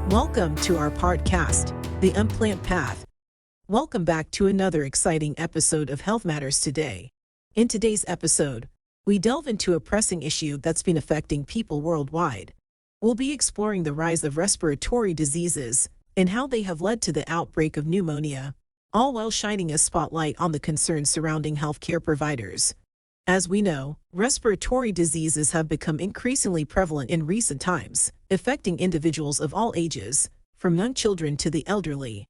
Welcome to our podcast, The Unplanned Path. Welcome back to another exciting episode of Health Matters Today. In today's episode, we delve into a pressing issue that's been affecting people worldwide. We'll be exploring the rise of respiratory diseases and how they have led to the outbreak of pneumonia, all while shining a spotlight on the concerns surrounding healthcare providers. As we know, respiratory diseases have become increasingly prevalent in recent times, affecting individuals of all ages, from young children to the elderly.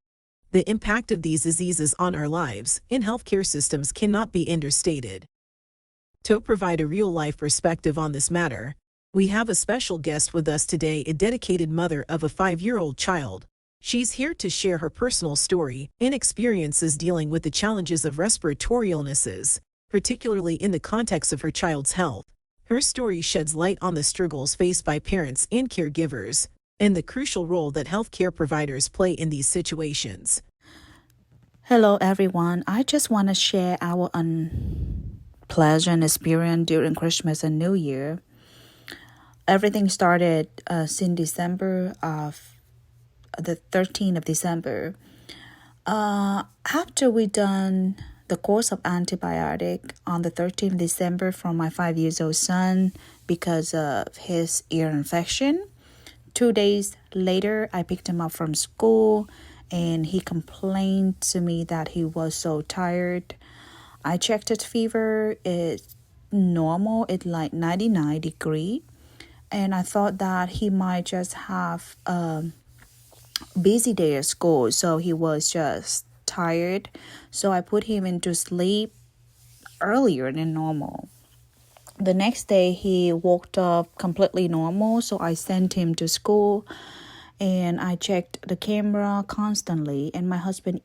The impact of these diseases on our lives and healthcare systems cannot be understated. To provide a real-life perspective on this matter, we have a special guest with us today, a dedicated mother of a 5-year-old child. She's here to share her personal story and experiences dealing with the challenges of respiratory illnesses, particularly in the context of her child's health. Her story sheds light on the struggles faced by parents and caregivers, and the crucial role that healthcare providers play in these situations. Hello, everyone. I just want to share our unpleasant experience during Christmas and New Year. Everything started since December of the 13th of December. After we done the course of antibiotic on the 13th of December for my 5-year-old son because of his ear infection. 2 days later, I picked him up from school and he complained to me that he was so tired. I checked his fever. It's normal. It's like 99 degrees. And I thought that he might just have a busy day at school. So he was just tired. So I put him into sleep earlier than normal. The next day, he woke up completely normal. So I sent him to school. And I checked the camera constantly. And my husband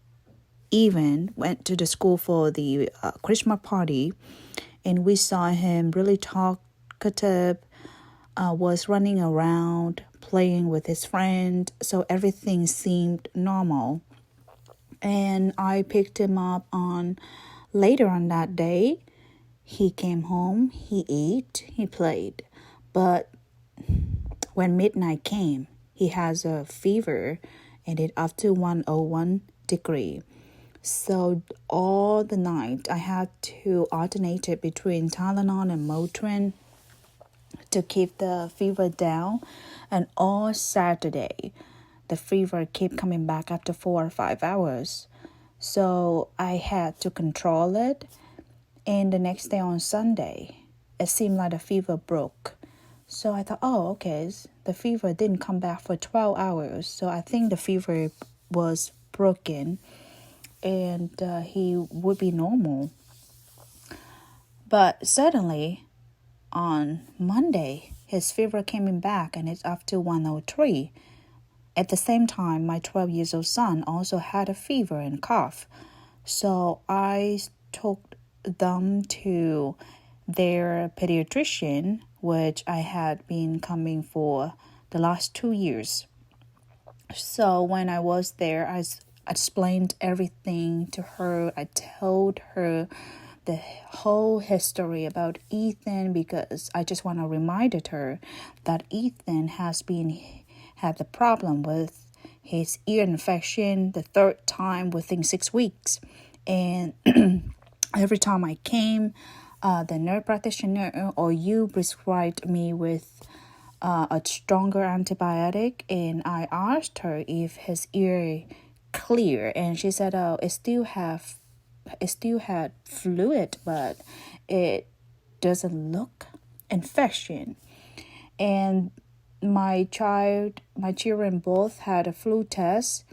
even went to the school for the Christmas party. And we saw him really talkative, was running around, playing with his friend. So everything seemed normal. And I picked him up later on that day. He came home, he ate, he played. But when midnight came, he has a fever and it up to 101 degree. So all the night I had to alternate it between Tylenol and Motrin to keep the fever down. And all Saturday, the fever kept coming back after 4 or 5 hours. So I had to control it. And the next day on Sunday, it seemed like the fever broke. So I thought, okay, the fever didn't come back for 12 hours. So I think the fever was broken and he would be normal. But suddenly, on Monday, his fever came back and it's up to 103. At the same time, my 12-year-old son also had a fever and cough. So I took them to their pediatrician, which I had been coming for the last 2 years. So when I was there, I explained everything to her. I told her the whole history about Ethan because I just want to remind her that Ethan had the problem with his ear infection the third time within 6 weeks. And every time I came, the nurse practitioner or you prescribed me with a stronger antibiotic, and I asked her if his ear clear, and she said, it still had fluid, but it doesn't look infection. And my children both had a flu test,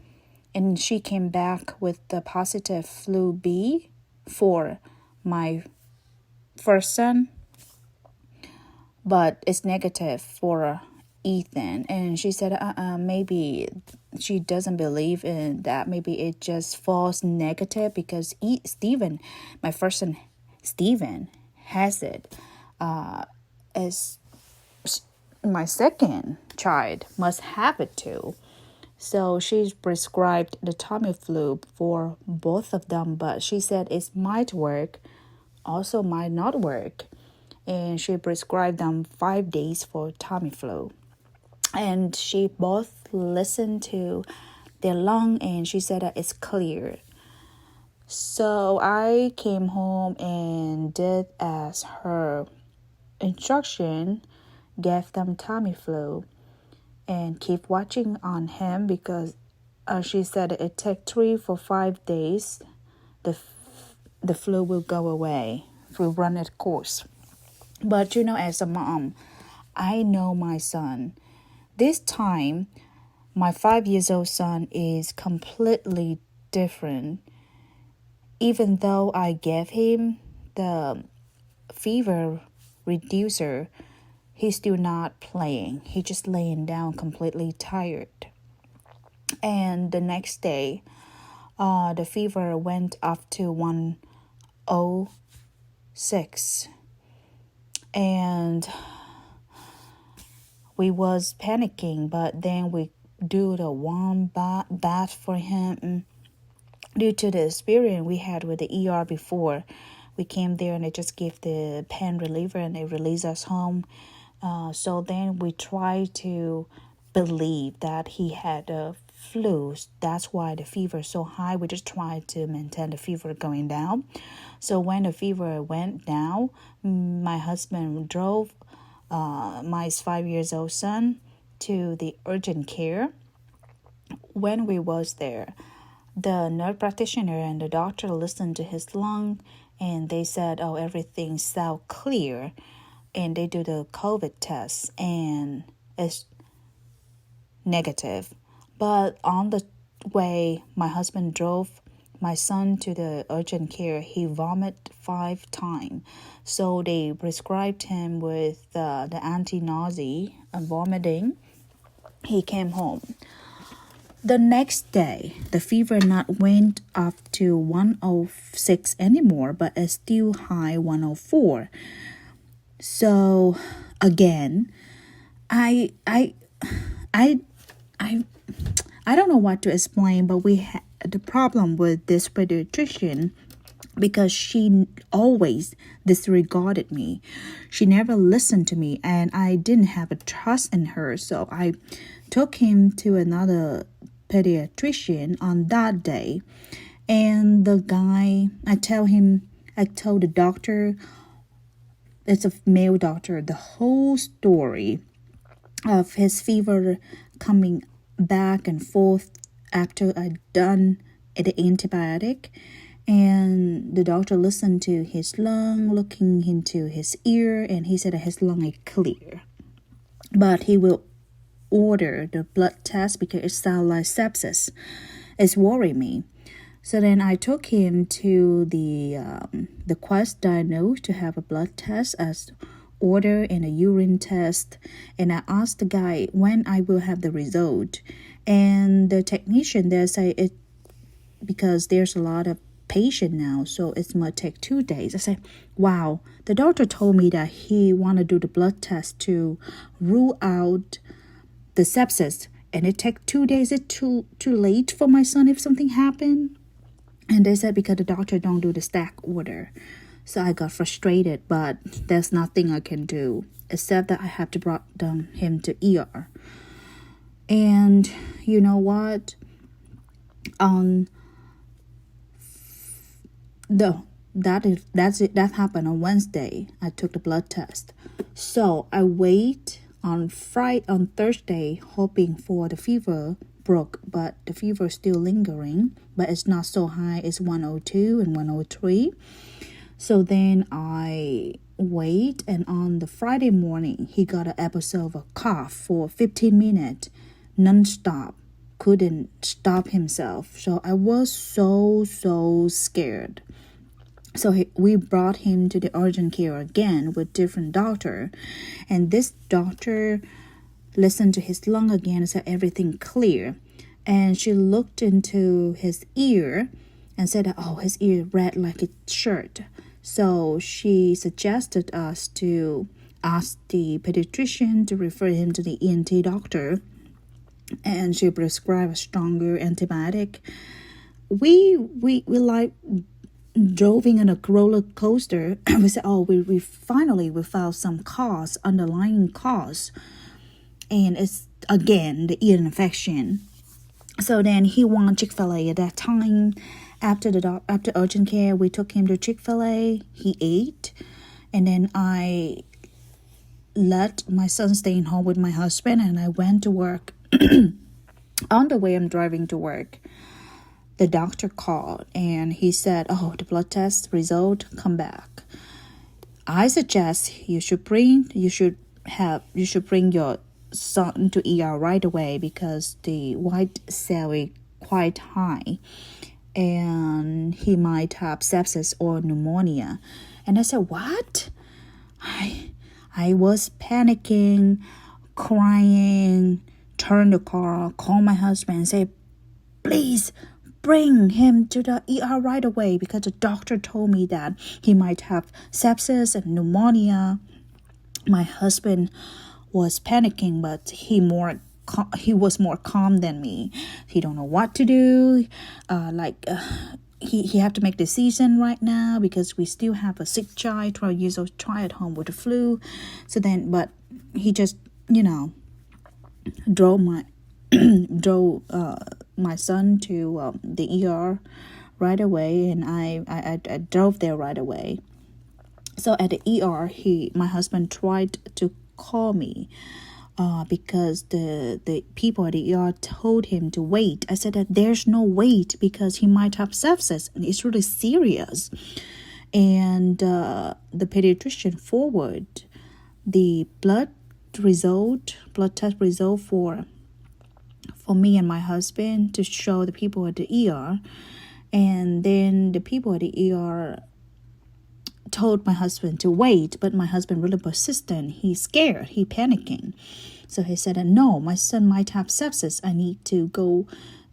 and she came back with the positive flu B for my first son, but it's negative for Ethan. And she said, maybe she doesn't believe in that. Maybe it just false negative because Stephen, my first son, Stephen, has it. As my second child must have it too. So she's prescribed the Tamiflu for both of them, but she said it might work, also might not work. And she prescribed them 5 days for Tamiflu. and she both listened to their lung, and she said that it's clear. So I came home and did as her instruction, gave them Tamiflu, and keep watching on him because she said it take 3 to 5 days. The flu will go away. Will run its course. But as a mom, I know my son. This time, my 5 years old son is completely different. Even though I gave him the fever reducer, he's still not playing. He's just laying down completely tired. And the next day, the fever went up to 106. And we was panicking, but then we do the warm bath for him. Due to the experience we had with the ER before, we came there and they just gave the pain reliever and they released us home. So then we tried to believe that he had a flu. That's why the fever is so high. We just tried to maintain the fever going down. So when the fever went down, my husband drove my 5-year-old son to the urgent care. When we was there, the nurse practitioner and the doctor listened to his lung, and they said, everything sounds clear. And they do the COVID test, and it's negative. But on the way, my husband drove my son to the urgent care. He vomited 5 times. So they prescribed him with the anti-nausea and vomiting. He came home. The next day, the fever not went up to 106 anymore, but it's still high 104. So again, I don't know what to explain, but we had the problem with this pediatrician because she always disregarded me. She never listened to me, and I didn't have a trust in her. So I took him to another pediatrician on that day, and the guy, I told the doctor, it's a male doctor, the whole story of his fever coming back and forth after I'd done the antibiotic. And the doctor listened to his lung, looking into his ear, and he said that his lung is clear. But he will order the blood test because it sounds like sepsis. It's worrying me. So then I took him to the Quest Diagnose to have a blood test as order and a urine test. And I asked the guy when I will have the result. And the technician there say it because there's a lot of patient now, so it might take 2 days. I said, wow, the doctor told me that he want to do the blood test to rule out the sepsis, and it take 2 days. It's too late for my son if something happened. And they said because the doctor don't do the stack order. So I got frustrated, but there's nothing I can do except that I have to brought him to ER. And you know what? That happened on Wednesday. I took the blood test. So I wait on Thursday, hoping for the fever broke, but the fever is still lingering, but it's not so high. It's 102 and 103. So then I wait, and on the Friday morning, he got an episode of a cough for 15 minutes, non-stop. Couldn't stop himself. So I was so scared. So we brought him to the urgent care again with different doctor. And this doctor listened to his lung again and said everything clear. And she looked into his ear and said, his ear red like a shirt. So she suggested us to ask the pediatrician to refer him to the ENT doctor. And she prescribed a stronger antibiotic. We like driving in a roller coaster. We said, we finally found some underlying cause. And it's again the ear infection. So then he wanted Chick-fil-A at that time. After urgent care, we took him to Chick-fil-A. He ate, and then I let my son stay in home with my husband, and I went to work. On the way I'm driving to work, the doctor called and he said, "Oh, the blood test result come back. I suggest you should bring your son to ER right away because the white cell is quite high and he might have sepsis or pneumonia." And I said, "What?" I was panicking, crying, turned the car, called my husband and said, "Please bring him to the ER right away because the doctor told me that he might have sepsis and pneumonia." My husband was panicking, but he was more calm than me. He don't know what to do. He have to make decision right now because we still have a sick child, 12 years old child at home with the flu. So then, but he just drove my son to the ER right away, and I drove there right away. So at the ER, my husband tried to call me because the people at the ER told him to wait. I said that there's no wait because he might have sepsis and it's really serious. And the pediatrician forwarded the blood test result for me and my husband to show the people at the ER. And then the people at the ER told my husband to wait, but my husband really persistent. He's scared. He panicking. So he said, "No, my son might have sepsis. I need to go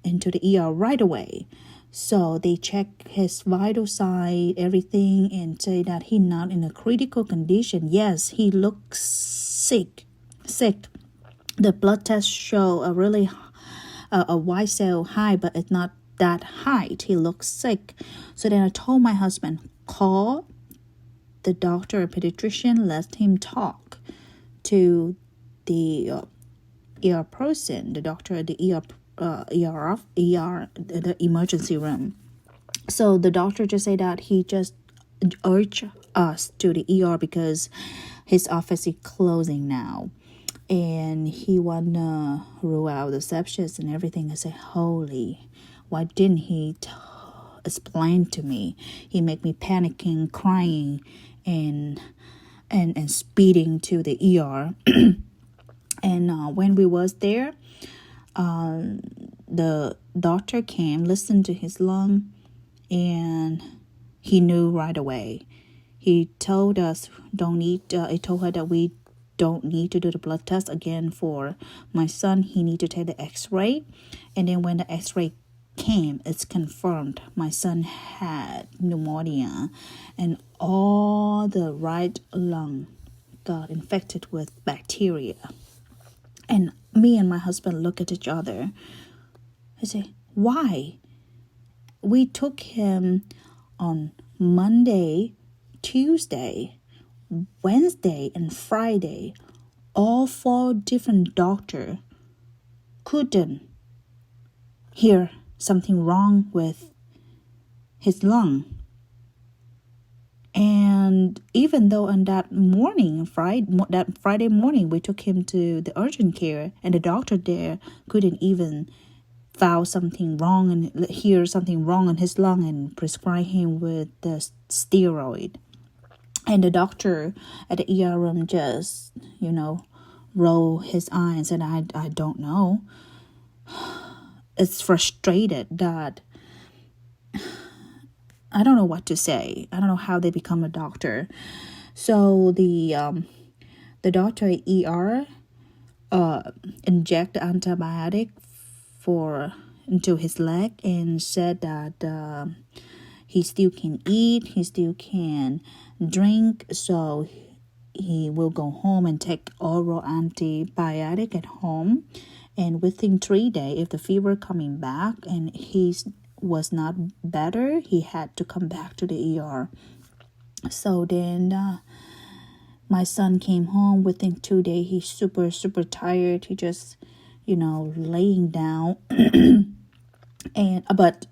into the ER right away." So they check his vital sign, everything, and say that he's not in a critical condition. Yes, he looks sick. The blood test show a white cell high, but it's not that high. He looks sick. So then I told my husband, call the doctor or pediatrician, let him talk to the ER person, the doctor at the the emergency room. So the doctor just said that he just urged us to the ER because his office is closing now. And he wanna rule out the sepsis and everything. I said, holy, why didn't he explain to me? He made me panicking, crying, and speeding to the ER. And when we was there, the doctor came, listened to his lung, and he knew right away. He told us he told her that we don't need to do the blood test again for my son. He need to take the x-ray. And then when the x-ray came, it's confirmed my son had pneumonia and all the right lung got infected with bacteria. And me and my husband look at each other. I say, why? We took him on Monday, Tuesday, Wednesday, and Friday. All 4 different doctors couldn't hear something wrong with his lung. And even though on that Friday morning, we took him to the urgent care, and the doctor there couldn't even found something wrong and hear something wrong in his lung and prescribe him with the steroid. And the doctor at the ER room just, roll his eyes and I don't know. It's frustrated that I don't know what to say. I don't know how they become a doctor. So the doctor at ER inject antibiotic into his leg and said that he still can eat, he still can drink, so he will go home and take oral antibiotic at home. And within 3 days, if the fever coming back and he was not better, he had to come back to the ER. So then my son came home within 2 days. He's super tired. He just laying down. But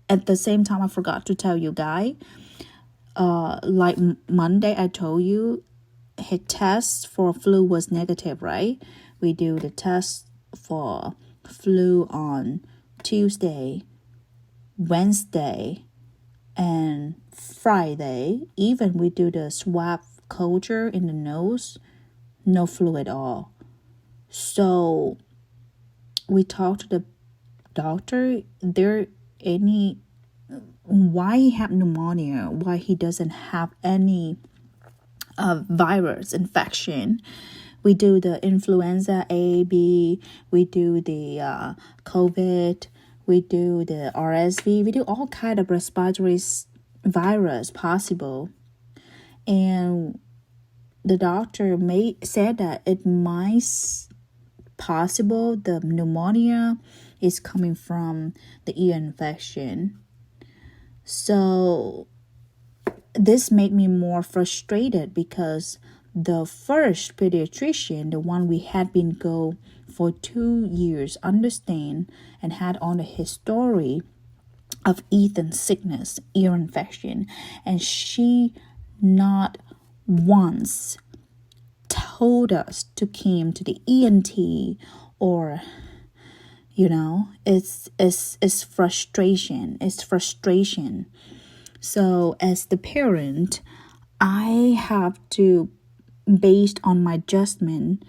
at the same time, I forgot to tell you guys, like Monday, I told you his test for flu was negative, right? We do the test for flu on Tuesday, Wednesday, and Friday. Even we do the swab culture in the nose, no flu at all. So we talked to the doctor. Why he have pneumonia? Why he doesn't have any virus infection? We do the influenza A, B. We do the COVID. We do the RSV. We do all kind of respiratory virus possible. And the doctor said that it might possible the pneumonia is coming from the ear infection. So this made me more frustrated because the first pediatrician, the one we had been go for 2 years, understand and had on the history of Ethan's sickness, ear infection, and she not once told us to come to the ENT or it's frustration. It's frustration. So as the parent, I have to, based on my judgment,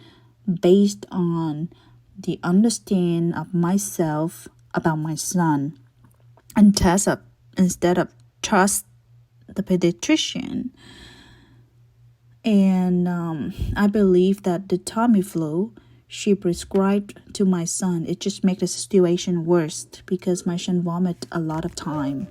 based on the understanding of myself about my son, and test up instead of trust the pediatrician. And I believe that the Tamiflu she prescribed to my son, it just makes the situation worse because my son vomit a lot of time.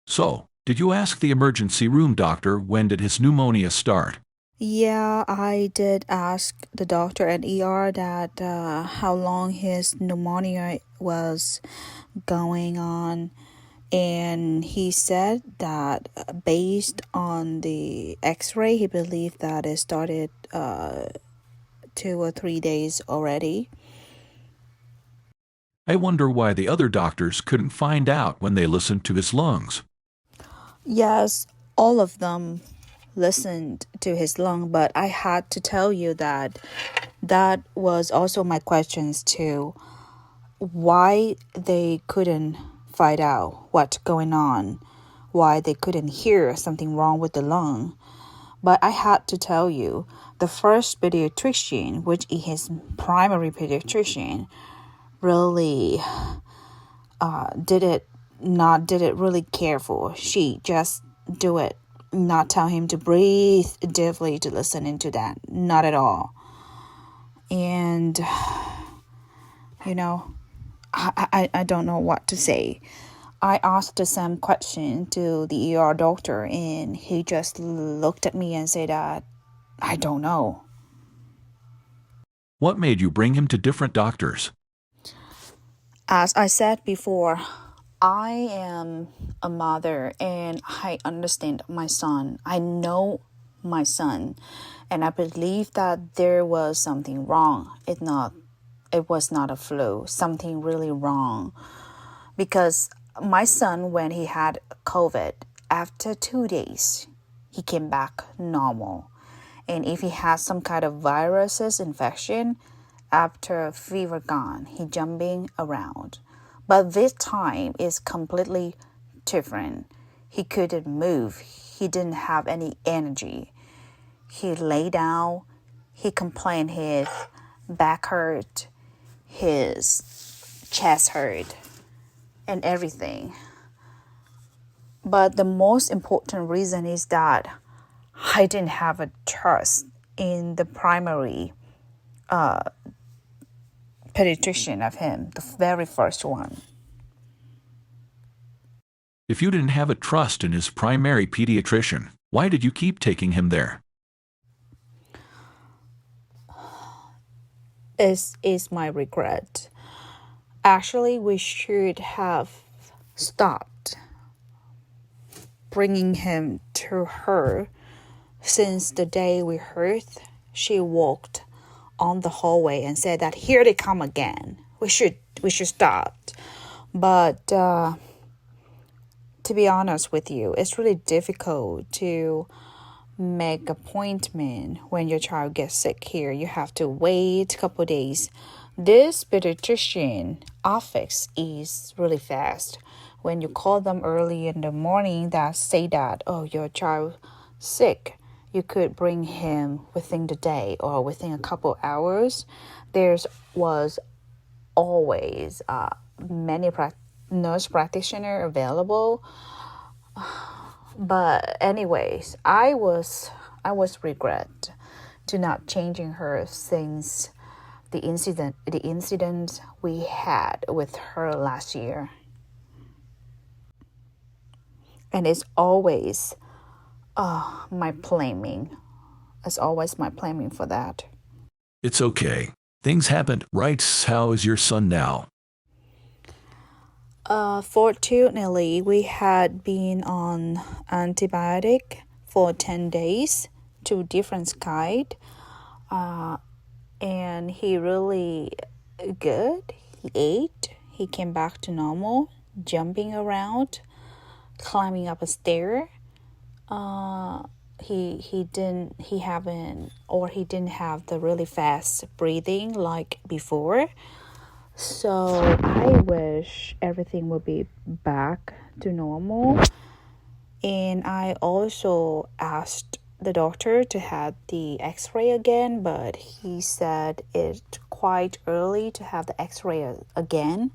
So, did you ask the emergency room doctor when did his pneumonia start? Yeah, I did ask the doctor at ER that how long his pneumonia was going on. And he said that based on the x-ray, he believed that it started 2 or 3 days already. I wonder why the other doctors couldn't find out when they listened to his lungs. Yes, all of them listened to his lung, but I had to tell you that was also my questions too. Why they couldn't find out what's going on, why they couldn't hear something wrong with the lung. But I had to tell you, the first pediatrician, which is his primary pediatrician, really did it really careful. She just do it, not tell him to breathe deeply to listen into that, not at all. And I don't know what to say. I asked the same question to the ER doctor, and he just looked at me and said that I don't know. What made you bring him to different doctors? As I said before, I am a mother and I understand my son. I know my son, and I believe that there was something wrong. It was not a flu, something really wrong. Because my son, when he had COVID, after 2 days, he came back normal. And if he has some kind of viruses infection, after fever gone, he jumping around. But this time is completely different. He couldn't move. He didn't have any energy. He lay down. He complained his back hurt, his chest hurt, and everything. But the most important reason is that I didn't have a trust in the primary pediatrician of him, the very first one. If you didn't have a trust in his primary pediatrician, why did you keep taking him there? This is my regret. Actually, we should have stopped bringing him to her since the day we heard she walked on the hallway and said that here they come again. We should stop. But to be honest with you, it's really difficult to make appointment when your child gets sick here. You have to wait a couple days. This pediatrician office is really fast. When you call them early in the morning that say that, oh, your child sick, you could bring him within the day or within a couple hours. There was always many nurse practitioner available. But anyways, I was regret to not changing her since the incident we had with her last year. And it's always my blaming. It's always my blaming for that. It's okay. Things happened, right? How is your son now? Fortunately, we had been on antibiotic for 10 days, 2 different kind. And he really good. He ate. He came back to normal, jumping around, climbing up a stair. He didn't have the really fast breathing like before. So I wish everything would be back to normal. And I also asked the doctor to have the x-ray again, but he said it's quite early to have the x-ray again.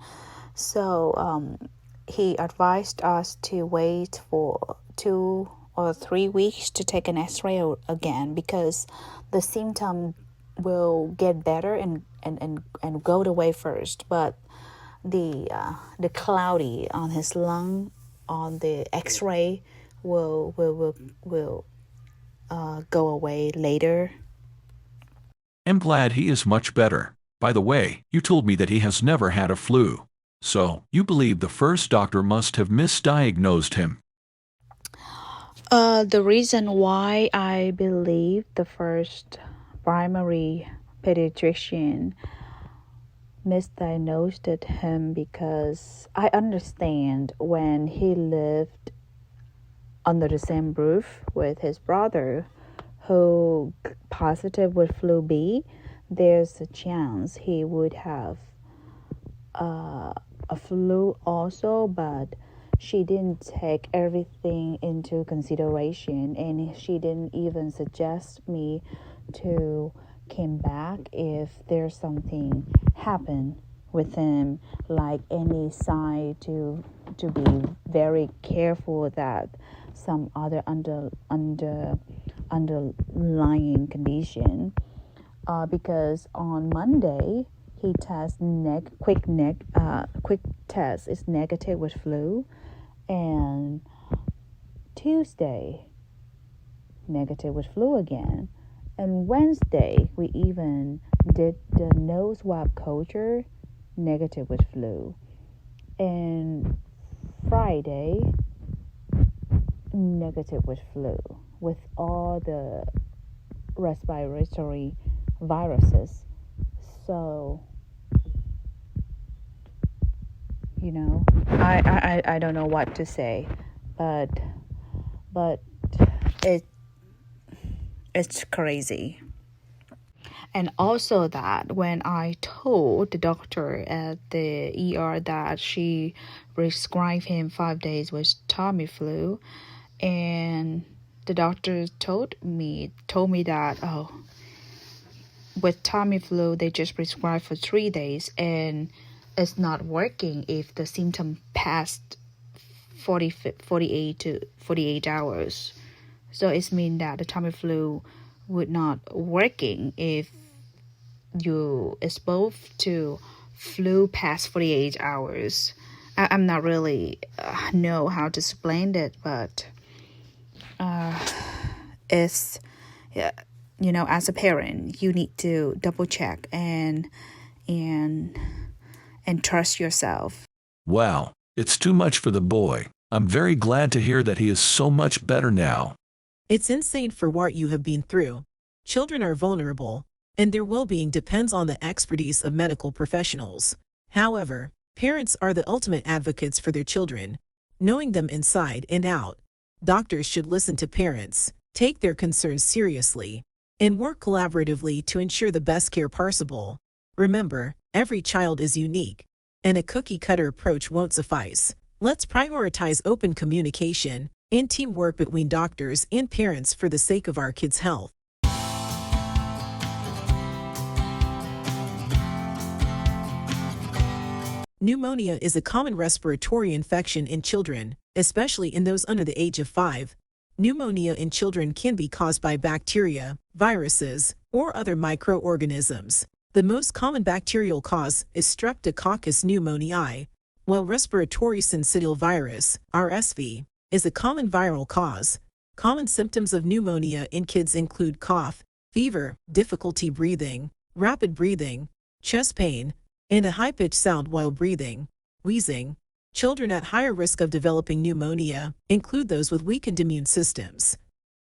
So he advised us to wait for 2 or 3 weeks to take an x-ray again, because the symptom will get better and go away first, but the cloudy on his lung on the x-ray will go away later. I'm glad he is much better. By the way, you told me that he has never had a flu. So, you believe the first doctor must have misdiagnosed him. The reason why I believe the first primary pediatrician misdiagnosed him, because I understand when he lived under the same roof with his brother who positive with flu B, there's a chance he would have a flu also, but she didn't take everything into consideration, and she didn't even suggest me to come back if there's something happen with him, like any sign to be very careful that some other underlying condition. Because on Monday he test quick test is negative with flu, and Tuesday negative with flu again, and Wednesday we even did the nose swab culture, negative with flu, and Friday negative with flu, with all the respiratory viruses. So I don't know what to say, but it's crazy. And also that when I told the doctor at the ER that she prescribed him 5 days with Tamiflu, and the doctor told me that, with Tamiflu they just prescribe for 3 days, and it's not working if the symptom passed 48 hours. So it means that the Tamiflu would not working if you exposed to flu past 48 hours. I'm not really know how to explain it, but it's as a parent you need to double check and trust yourself. Wow, it's too much for the boy. I'm very glad to hear that he is so much better now. It's insane for what you have been through. Children are vulnerable. and their well-being depends on the expertise of medical professionals. However, parents are the ultimate advocates for their children, knowing them inside and out. Doctors should listen to parents, take their concerns seriously, and work collaboratively to ensure the best care possible. Remember, every child is unique, and a cookie-cutter approach won't suffice. Let's prioritize open communication and teamwork between doctors and parents for the sake of our kids' health. Pneumonia is a common respiratory infection in children, especially in those under the age of 5. Pneumonia in children can be caused by bacteria, viruses, or other microorganisms. The most common bacterial cause is Streptococcus pneumoniae, while respiratory syncytial virus, RSV, is a common viral cause. Common symptoms of pneumonia in kids include cough, fever, difficulty breathing, rapid breathing, chest pain, and a high-pitched sound while breathing, wheezing. Children at higher risk of developing pneumonia include those with weakened immune systems,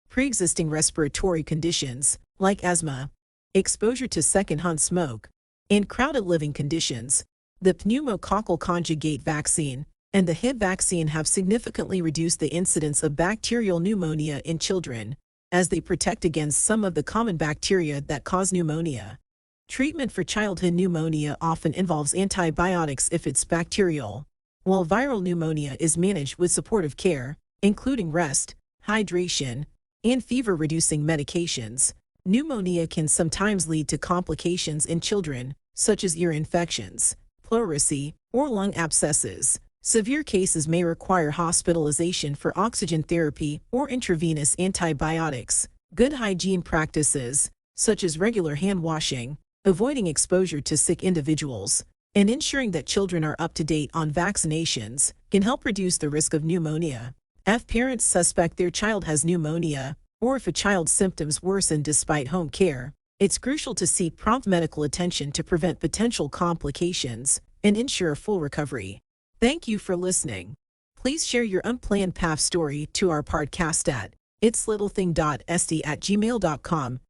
pre-existing respiratory conditions, like asthma, exposure to secondhand smoke, and crowded living conditions. The pneumococcal conjugate vaccine and the HIV vaccine have significantly reduced the incidence of bacterial pneumonia in children, as they protect against some of the common bacteria that cause pneumonia. Treatment for childhood pneumonia often involves antibiotics if it's bacterial, while viral pneumonia is managed with supportive care, including rest, hydration, and fever-reducing medications. Pneumonia can sometimes lead to complications in children, such as ear infections, pleurisy, or lung abscesses. Severe cases may require hospitalization for oxygen therapy or intravenous antibiotics. Good hygiene practices, such as regular hand washing, avoiding exposure to sick individuals, and ensuring that children are up to date on vaccinations, can help reduce the risk of pneumonia. If parents suspect their child has pneumonia, or if a child's symptoms worsen despite home care, it's crucial to seek prompt medical attention to prevent potential complications and ensure a full recovery. Thank you for listening. Please share your unplanned path story to our podcast at itslittlething.sd@gmail.com